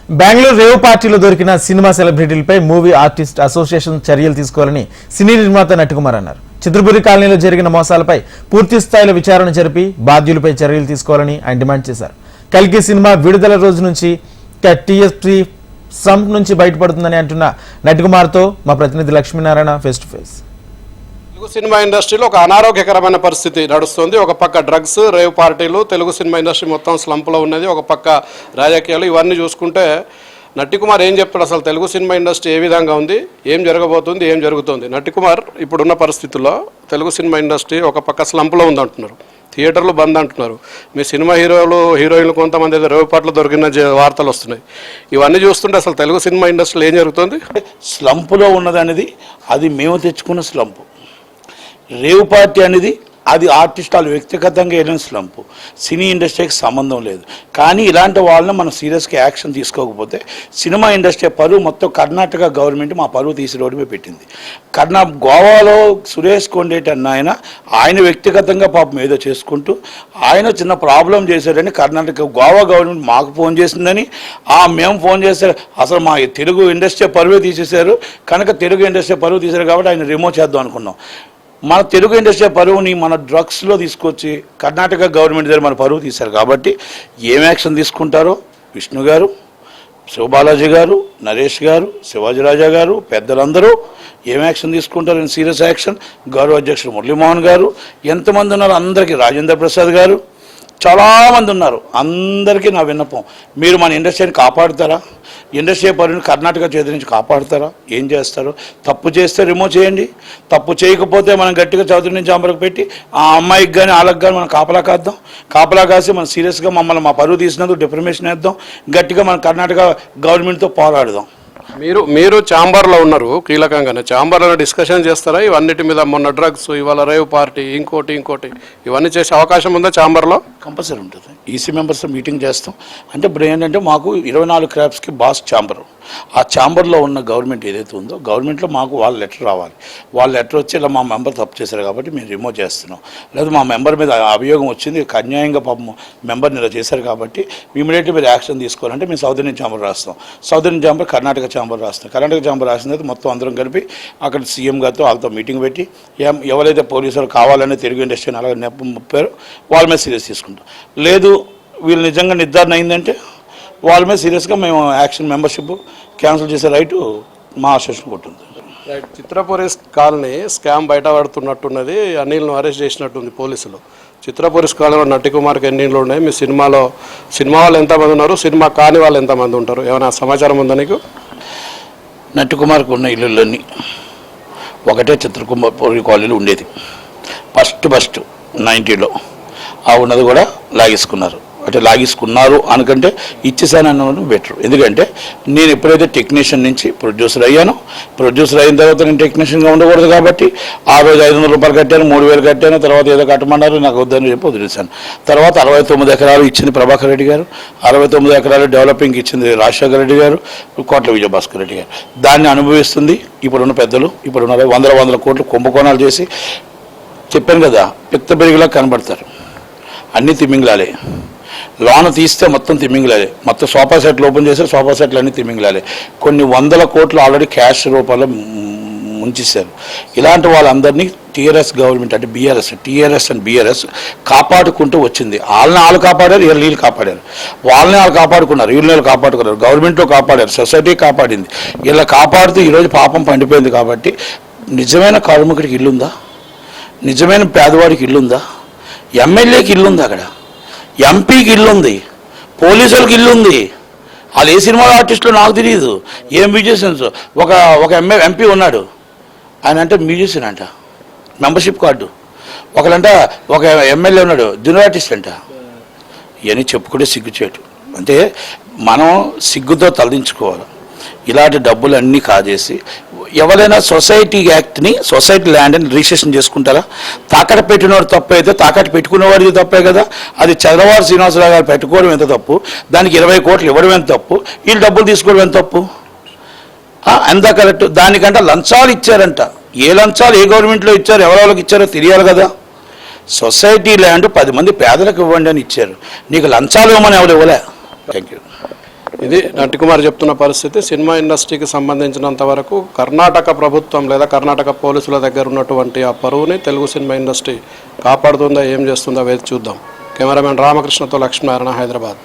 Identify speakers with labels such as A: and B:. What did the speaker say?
A: Bengaluru rave పార్టీలో దొరికిన cinema సెలబ్రిటీలపై movie artist association చర్యలు తీసుకోవాలని సినీ నిర్మాత నటికుమార్ అన్నారు. చిత్రపురి కాలనీలో జరిగిన మోసాలపై పూర్తి స్థాయిలో విచారణ జరిపి బాధ్యులపై చర్యలు తీసుకోవాలని ఆయన డిమాండ్ చేశారు. కల్కి సినిమా విడుదల రోజు నుంచి టీఎస్పీ సంప్ నుంచి బయటపడుతుందని అంటున్న నటికుమార్తో మా ప్రతినిధి Lakshminarayana face to face.
B: Telugu cinema ఇండస్ట్రీలో ఒక అనారోగ్యకరమైన పరిస్థితి నడుస్తుంది. ఒక పక్క డ్రగ్స్, రేవ్ పార్టీలు, తెలుగు సినిమా ఇండస్ట్రీ మొత్తం స్లంప్లో ఉన్నది. ఒక పక్క రాజకీయాలు, ఇవన్నీ చూసుకుంటే నటికుమార్ ఏం చెప్తాడు? అసలు తెలుగు సినిమా ఇండస్ట్రీ ఏ విధంగా ఉంది, ఏం జరగబోతుంది, ఏం జరుగుతుంది? నటికుమార్ ఇప్పుడున్న పరిస్థితుల్లో తెలుగు సినిమా ఇండస్ట్రీ ఒక పక్క స్లంప్లో ఉందంటున్నారు, థియేటర్లు బంద్ అంటున్నారు. మీ సినిమా హీరోయిన్లు కొంతమంది రేవ్ పార్టీలు దొరికిన వార్తలు వస్తున్నాయి. ఇవన్నీ చూస్తుంటే అసలు తెలుగు సినిమా ఇండస్ట్రీలో ఏం జరుగుతుంది?
C: స్లంపులో ఉన్నదనేది అది మేము తెచ్చుకున్న స్లంపు. రేవ్ పార్టీ అనేది అది ఆర్టిస్ట్ వాళ్ళు వ్యక్తిగతంగా వెళ్ళిన స్లంపు, సినీ ఇండస్ట్రీకి సంబంధం లేదు. కానీ ఇలాంటి వాళ్ళని మనం సీరియస్గా యాక్షన్ తీసుకోకపోతే సినిమా ఇండస్ట్రీ పరువు మొత్తం కర్ణాటక గవర్నమెంట్ మా పరువు తీసి రోడ్డు మీద పెట్టింది. గోవాలో సురేష్ కొండేటి అన్న ఆయన వ్యక్తిగతంగా పాపం ఏదో చేసుకుంటూ ఆయన చిన్న ప్రాబ్లం చేశాడని గోవా గవర్నమెంట్ మాకు ఫోన్ చేసిందని మేము ఫోన్ చేస్తే అసలు మా తెలుగు ఇండస్ట్రీ పరువే తీసేశారు. కనుక తెలుగు ఇండస్ట్రీ పరువు తీశారు కాబట్టి ఆయన రిమూవ్ చేద్దాం అనుకున్నాం. మన తెలుగు ఇండస్ట్రీ పరువుని మన డ్రగ్స్లో తీసుకొచ్చి కర్ణాటక గవర్నమెంట్ దగ్గర మన పరువు తీశారు కాబట్టి ఏం యాక్షన్ తీసుకుంటారో విష్ణు గారు, శివబాలాజీ గారు, నరేష్ గారు, శివాజీరాజా గారు, పెద్దలందరూ ఏం యాక్షన్ తీసుకుంటారు? Serious action. గౌరవ అధ్యక్షుడు మురళీమోహన్ గారు, ఎంతమంది ఉన్నారు అందరికీ, రాజేంద్ర ప్రసాద్ గారు, చాలామంది ఉన్నారు. అందరికీ నా విన్నపం, మీరు మన ఇండస్ట్రీని కాపాడుతారా? ఇండస్ట్రీ పరువుని కర్ణాటక చేతి నుంచి కాపాడుతారా? ఏం చేస్తారు? తప్పు చేస్తే రిమూవ్ చేయండి, తప్పు చేయకపోతే మనం గట్టిగా చౌదరి నుంచి అంబరకు పెట్టి ఆ అమ్మాయికి కానీ వాళ్ళకి కానీ మనం కాపలా కాసి మనం సీరియస్గా మమ్మల్ని మా పరువు తీసినందుకు డిఫర్మేషన్ వేద్దాం, గట్టిగా మన కర్ణాటక గవర్నమెంట్తో పోరాడదాం.
B: మీరు ఛాంబర్లో ఉన్నారు, కీలకంగానే ఛాంబర్లో డిస్కషన్ చేస్తారా ఇవన్నిటి మీద? మొన్న డ్రగ్స్, ఇవాళ రేవ్ పార్టీ, ఇంకోటి ఇవన్నీ చేసే అవకాశం ఉందా ఛాంబర్లో?
C: కంపల్సరీ ఉంటుంది. ఈసీ మెంబర్స్ మీటింగ్ చేస్తాం. అంటే ఇప్పుడు ఏంటంటే మాకు 24 క్రాప్స్కి బాస్ ఛాంబర్, ఆ ఛాంబర్లో ఉన్న గవర్నమెంట్ ఏదైతే ఉందో గవర్నమెంట్లో మాకు వాళ్ళ లెటర్ రావాలి. వాళ్ళ లెటర్ వచ్చి ఇలా మా మెంబర్ తప్పు చేశారు కాబట్టి మేము రిమూవ్ చేస్తున్నాం, లేదా మా మెంబర్ మీద అభియోగం వచ్చింది, అన్యాయంగా పాపం మెంబర్ని ఇలా చేశారు కాబట్టి ఇమీడియట్లీ మీరు యాక్షన్ తీసుకోవాలంటే మేము సౌదర్న్ ఛాంబర్ రాస్తాం. సౌదర్న్ ఛాంబర్ కర్ణాటక ఛాంబర్ రాస్తాం. కర్ణాటక ఛాంబర్ రాసిన తర్వాత మొత్తం అందరం కలిపి అక్కడ సీఎం గారితో వాళ్ళతో మీటింగ్ పెట్టి ఎవరైతే పోలీసులు కావాలనే తెలుగు ఇండస్ట్రీని అలాగే ముప్పారో వాళ్ళ మీద సీరియస్ తీసుకుంటాం. లేదు వీళ్ళు నిజంగా నిర్ధారణ అయిందంటే వాళ్ళ మీద సీరియస్గా మేము యాక్షన్ మెంబర్షిప్ క్యాన్సిల్ చేసే రైటు మా అసోసియేషన్ ఉంటుంది.
B: చిత్రపురి కాలనీ స్కామ్ బయటపడుతున్నట్టున్నది, అనిల్ను అరెస్ట్ చేసినట్టుంది పోలీసులు. చిత్రపురి కాలనీలో నటికుమార్కి ఎన్ని ఇళ్ళు ఉన్నాయి? మీ సినిమా వాళ్ళు ఎంతమంది ఉన్నారు? సినిమా కాని వాళ్ళు ఎంతమంది ఉంటారు? ఏమైనా సమాచారం ఉందా నీకు?
C: నటికుమార్కి ఉన్న ఇళ్ళన్నీ ఒకటే చిత్రపురి కాలనీలో ఉండేది. ఫస్ట్ 90లో ఆ ఉన్నది కూడా లాగేసుకున్నారు. అంటే లాగేసుకున్నారు అనుకంటే ఇచ్చేసాను అన్నది బెటర్. ఎందుకంటే నేను ఎప్పుడైతే టెక్నీషియన్ నుంచి ప్రొడ్యూసర్ అయ్యానో, ప్రొడ్యూసర్ అయిన తర్వాత నేను టెక్నీషియన్గా ఉండకూడదు కాబట్టి ఆ రోజు 500 రూపాయలు కట్టాను, 3000 కట్టాను. తర్వాత ఏదో కట్టమన్నారు, నాకు వద్దని చెప్పి వదిలేశాను. తర్వాత 69 ఎకరాలు ఇచ్చింది ప్రభాకర్ రెడ్డి గారు, 69 ఎకరాలు డెవలపింగ్ ఇచ్చింది రాజశేఖర రెడ్డి గారు, కోట్ల విజయభాస్కర్ రెడ్డి గారు. దాన్ని అనుభవిస్తుంది ఇప్పుడున్న పెద్దలు. ఇప్పుడున్న 100 కోట్లు కుంభకోణాలు చేసి చెప్పాను కదా, పిత్త పెరిగిలా కనబడతారు. అన్నీ తిమ్మింగ్లాలే. లోన తీస్తే మొత్తం తిమ్మింగ్లాలే. మొత్తం సోఫా సెట్లు ఓపెన్ చేస్తే సోఫా సెట్లు అన్నీ తిమ్మింగ్లాలే. కొన్ని 100 కోట్లు ఆల్రెడీ క్యాష్ రూపంలో ముంచేశారు. ఇలాంటి వాళ్ళందరినీ టీఆర్ఎస్ గవర్నమెంట్ అంటే టీఆర్ఎస్ అండ్ బీఆర్ఎస్ కాపాడుకుంటూ వచ్చింది. వాళ్ళు కాపాడారు, వీళ్ళు కాపాడారు. వాళ్ళు కాపాడుకున్నారు, వీళ్ళు కాపాడుకున్నారు. గవర్నమెంట్లో కాపాడారు, సొసైటీ కాపాడింది. ఇలా కాపాడుతూ ఈరోజు పాపం పండిపోయింది. కాబట్టి నిజమైన కార్మికుడికి ఇల్లుందా? నిజమైన పేదవాడికి ఇల్లుందా? ఎమ్మెల్యేకి ఇల్లుంది, అక్కడ ఎంపీకి ఇల్లుంది, పోలీసులకు ఇల్లుంది. వాళ్ళు ఏ సినిమా ఆర్టిస్టులు నాకు తెలియదు, ఏం మ్యూజిషియన్స్. ఒక ఎంపీ ఉన్నాడు, ఆయన అంటే మ్యూజిషియన్ అంట, మెంబర్షిప్ కార్డు. ఒక ఎమ్మెల్యే ఉన్నాడు, జూనియర్ ఆర్టిస్ట్ అంట. ఇవన్నీ చెప్పుకుంటే సిగ్గుచేటు. అంటే మనం సిగ్గుతో తలదించుకోవాలి. ఇలాంటి డబ్బులు అన్నీ కాజేసి ఎవరైనా సొసైటీ యాక్ట్ని, సొసైటీ ల్యాండ్ని రిజిస్ట్రేషన్ చేసుకుంటారా? తాకట్టు పెట్టినవాడు తప్పు అయితే తాకట్టు పెట్టుకునేవాడిది తప్పే కదా. అది చంద్రబాబు శ్రీనివాసరావు గారు పెట్టుకోవడం ఎంత తప్పు, దానికి 20 కోట్లు ఇవ్వడం ఎంత తప్పు, వీళ్ళు డబ్బులు తీసుకోవడం ఎంత తప్పు? ఎంత కరెక్ట్? దానికంటే లంచాలు ఇచ్చారంట. ఏ లంచాలు ఏ గవర్నమెంట్లో ఇచ్చారు, ఎవరికి ఇచ్చారో తెలియాలి కదా. సొసైటీ ల్యాండ్ 10 మంది పేదలకు ఇవ్వండి అని ఇచ్చారు, నీకు లంచాలు ఇవ్వమని ఎవరు ఇవ్వలే. Thank you.
B: ఇది నట్టికుమార్ చెప్తున్న పరిస్థితి. సినిమా ఇండస్ట్రీకి సంబంధించినంత వరకు కర్ణాటక ప్రభుత్వం లేదా కర్ణాటక పోలీసుల దగ్గర ఉన్నటువంటి ఆ పరువుని తెలుగు సినిమా ఇండస్ట్రీ కాపాడుతుందా, ఏం చేస్తుందా వేచి చూద్దాం. కెమెరామెన్ రామకృష్ణతో లక్ష్మీనారాయణ, హైదరాబాద్.